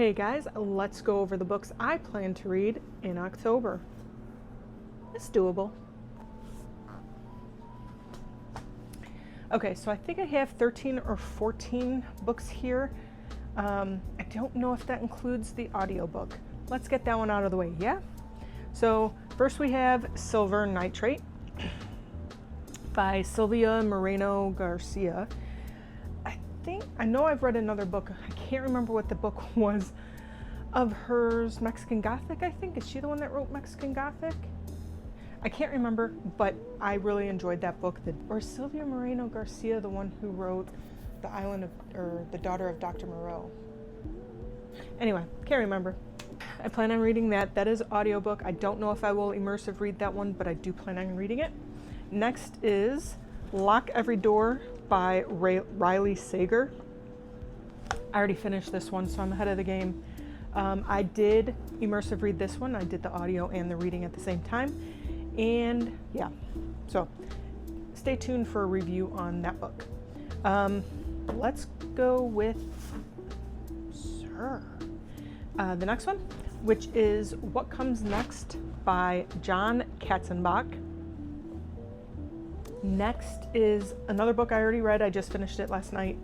Hey guys, let's go over the books I plan to read in October. It's doable. Okay, so I think I have 13 or 14 books here. I don't know if that includes the audiobook. Let's get that one out of the way, yeah? So first we have Silver Nitrate by Silvia Moreno Garcia. I know I've read another book. I can't remember what the book was of hers. Mexican Gothic, I think. Is she the one that wrote Mexican Gothic? I can't remember, but I really enjoyed that book. Or Silvia Moreno Garcia, the one who wrote The Daughter of Dr. Moreau. Anyway, can't remember. I plan on reading that. That is audiobook. I don't know if I will immersive read that one, but I do plan on reading it. Next is Lock Every Door by Riley Sager. I already finished this one, so I'm ahead of the game. I did immersive read this one. I did the audio and the reading at the same time. And yeah, so stay tuned for a review on that book. Let's go with the next one, which is What Comes Next by John Katzenbach. Next is another book I already read. I just finished it last night.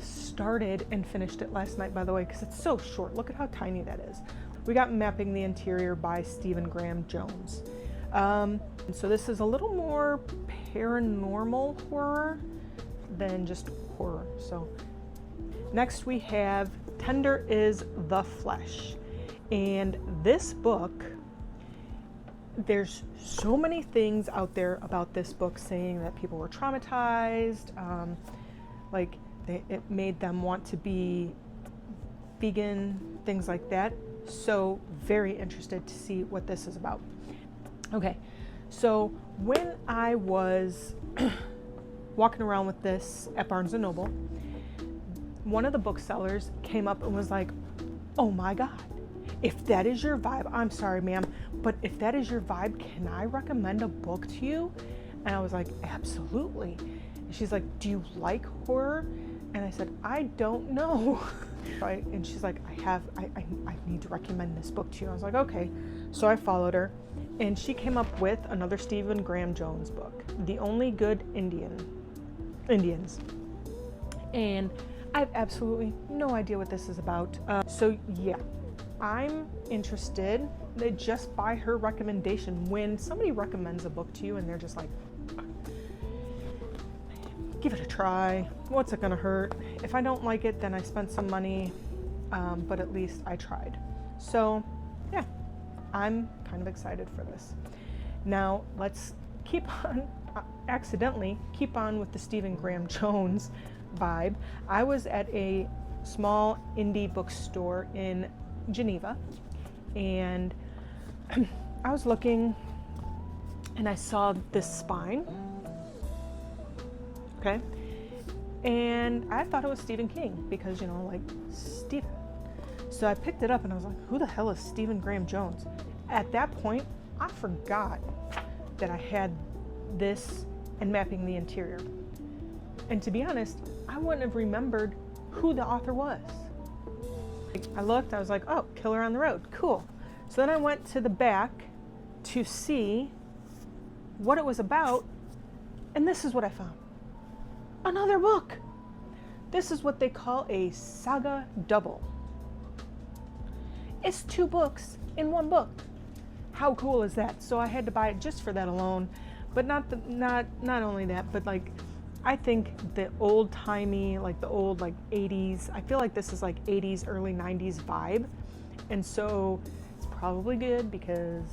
Started and finished it last night, by the way, because it's so short. Look at how tiny that is. We got Mapping the Interior by Stephen Graham Jones. So this is a little more paranormal horror than just horror. So next we have Tender is the Flesh. And this book, there's so many things out there about this book saying that people were traumatized, it made them want to be vegan, things like that. So very interested to see what this is about. Okay, so when I was walking around with this at Barnes & Noble, one of the booksellers came up and was like, oh my God, if that is your vibe, I'm sorry ma'am, but if that is your vibe, can I recommend a book to you? And I was like, absolutely. And she's like, do you like horror? And I said, I don't know. Right? And she's like, I need to recommend this book to you. I was like, okay. So I followed her, and she came up with another Stephen Graham Jones book, The Only Good Indians. And I have absolutely no idea what this is about. So yeah, I'm interested just by her recommendation. When somebody recommends a book to you and they're just like, give it a try. What's it gonna hurt? If I don't like it, then I spent some money, but at least I tried. So yeah, I'm kind of excited for this. Now let's accidentally keep on with the Stephen Graham Jones vibe. I was at a small indie bookstore in Geneva, and I was looking and I saw this spine. Okay, and I thought it was Stephen King because, Stephen. So I picked it up and I was like, who the hell is Stephen Graham Jones? At that point, I forgot that I had this and Mapping the Interior. And to be honest, I wouldn't have remembered who the author was. I looked, I was like, oh, Killer on the Road, cool. So then I went to the back to see what it was about, and this is what I found. Another book. This is what they call a saga double. It's 2 books in 1 book. How cool is that? So I had to buy it just for that alone. But not only that, but I think the old timey, the old 80s, I feel like this is 80s, early 90s vibe. And so it's probably good because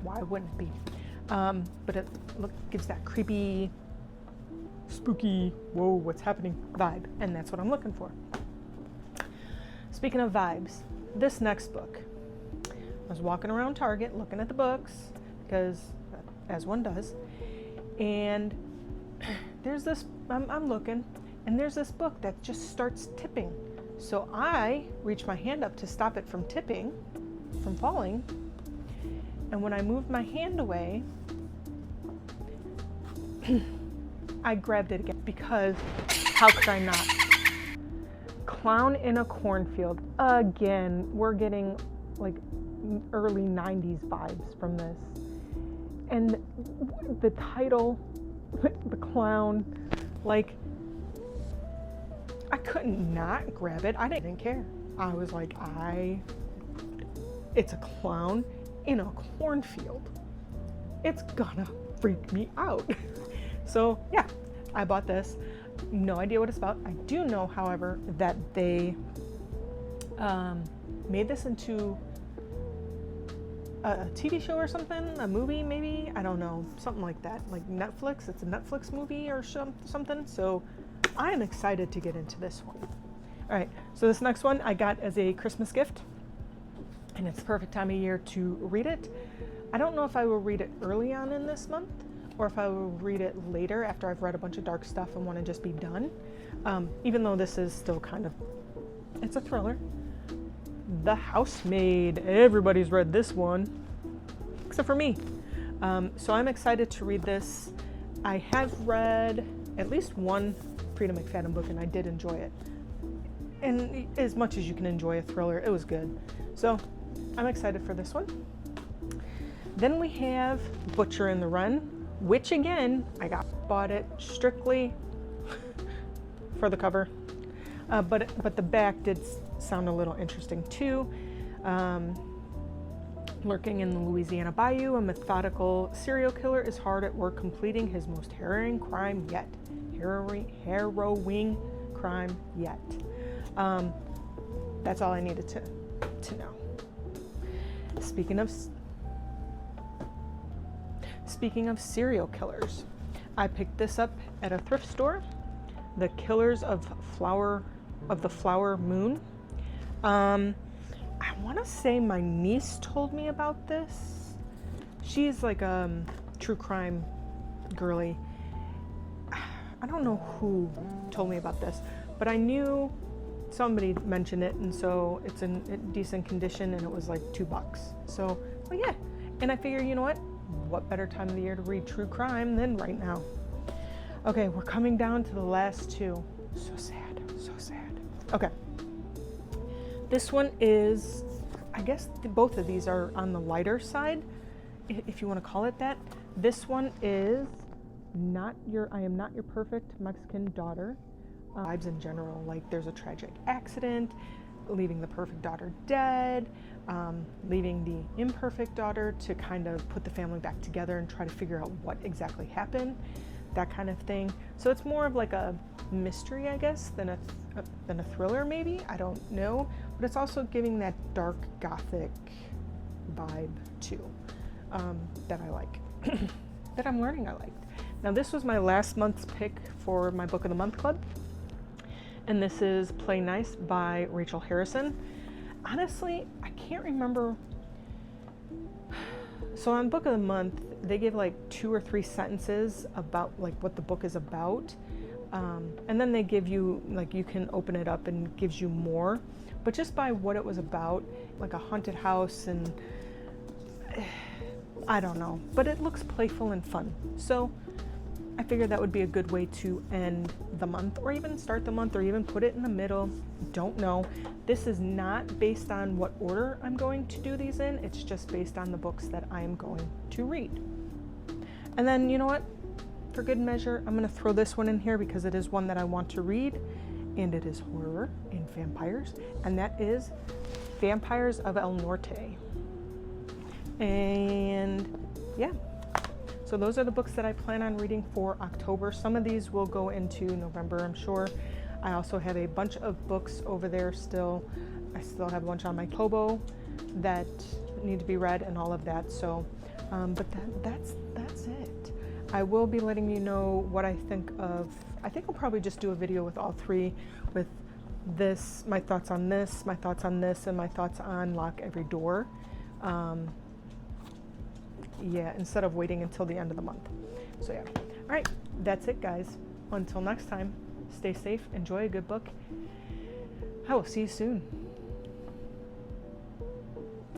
why wouldn't it be? But it gives that creepy, spooky, whoa, what's happening vibe, and that's what I'm looking for. Speaking of vibes, this next book, I was walking around Target looking at the books, because as one does, and there's this, I'm looking, and there's this book that just starts tipping. So I reach my hand up to stop it from tipping, from falling, and when I moved my hand away, I grabbed it again, because how could I not? Clown in a Cornfield. Again, we're getting like early 90s vibes from this. And the title, the clown, like, I couldn't not grab it. I didn't care. I was like, it's a clown in a cornfield. It's gonna freak me out. So yeah, I bought this. No idea what it's about. I do know, however, that they made this into a TV show or something, a movie maybe, I don't know, something like that, like Netflix. It's a Netflix movie or something. So I am excited to get into this one. All right, so this next one I got as a Christmas gift, and it's the perfect time of year to read it. I don't know if I will read it early on in this month or if I will read it later after I've read a bunch of dark stuff and want to just be done. Even though this is still kind of, it's a thriller. The Housemaid. Everybody's read this one, except for me. So I'm excited to read this. I have read at least one Frida McFadden book, and I did enjoy it. And as much as you can enjoy a thriller, it was good. So I'm excited for this one. Then we have Butcher and the Wren, which again, I bought it strictly for the cover. But the back did sound a little interesting too. Lurking in the Louisiana bayou, a methodical serial killer is hard at work completing his most harrowing crime yet. Harrowing crime yet. That's all I needed to know. Speaking of serial killers, I picked this up at a thrift store. The Killers of the Flower Moon. I want to say my niece told me about this. She's like a true crime girly. I don't know who told me about this, but I knew somebody mentioned it, and so it's in decent condition, and it was like $2. So, well, yeah. And I figure, you know what better time of the year to read true crime than right now? Okay, we're coming down to the last two. So sad, so sad. Okay. This one is, I guess both of these are on the lighter side, if you want to call it that. This one is I Am Not Your Perfect Mexican Daughter. Vibes in general, like there's a tragic accident, leaving the perfect daughter dead, leaving the imperfect daughter to kind of put the family back together and try to figure out what exactly happened, that kind of thing. So it's more of like a mystery, I guess, than a thriller maybe, I don't know, but it's also giving that dark gothic vibe too, that I like, that I'm learning I liked. Now this was my last month's pick for my Book of the Month Club, and this is Play Nice by Rachel Harrison. Honestly, I can't remember. So on Book of the Month, they give like 2 or 3 sentences about like what the book is about. And then they give you, like, you can open it up and gives you more. But just by what it was about, like a haunted house, and I don't know. But it looks playful and fun. So I figured that would be a good way to end the month, or even start the month, or even put it in the middle. Don't know. This is not based on what order I'm going to do these in. It's just based on the books that I am going to read. And then, you know what? For good measure, I'm going to throw this one in here because it is one that I want to read, and it is horror and vampires, and that is Vampires of El Norte. And yeah. So those are the books that I plan on reading for October. Some of these will go into November, I'm sure. I also have a bunch of books over there still. I still have a bunch on my Kobo that need to be read and all of that. So, but that's it. I will be letting you know what I think of. I think I'll probably just do a video with all 3, with this, my thoughts on this, my thoughts on this, and my thoughts on Lock Every Door. Yeah, instead of waiting until the end of the month. So yeah. All right, that's it, guys. Until next time, stay safe, enjoy a good book. I will see you soon.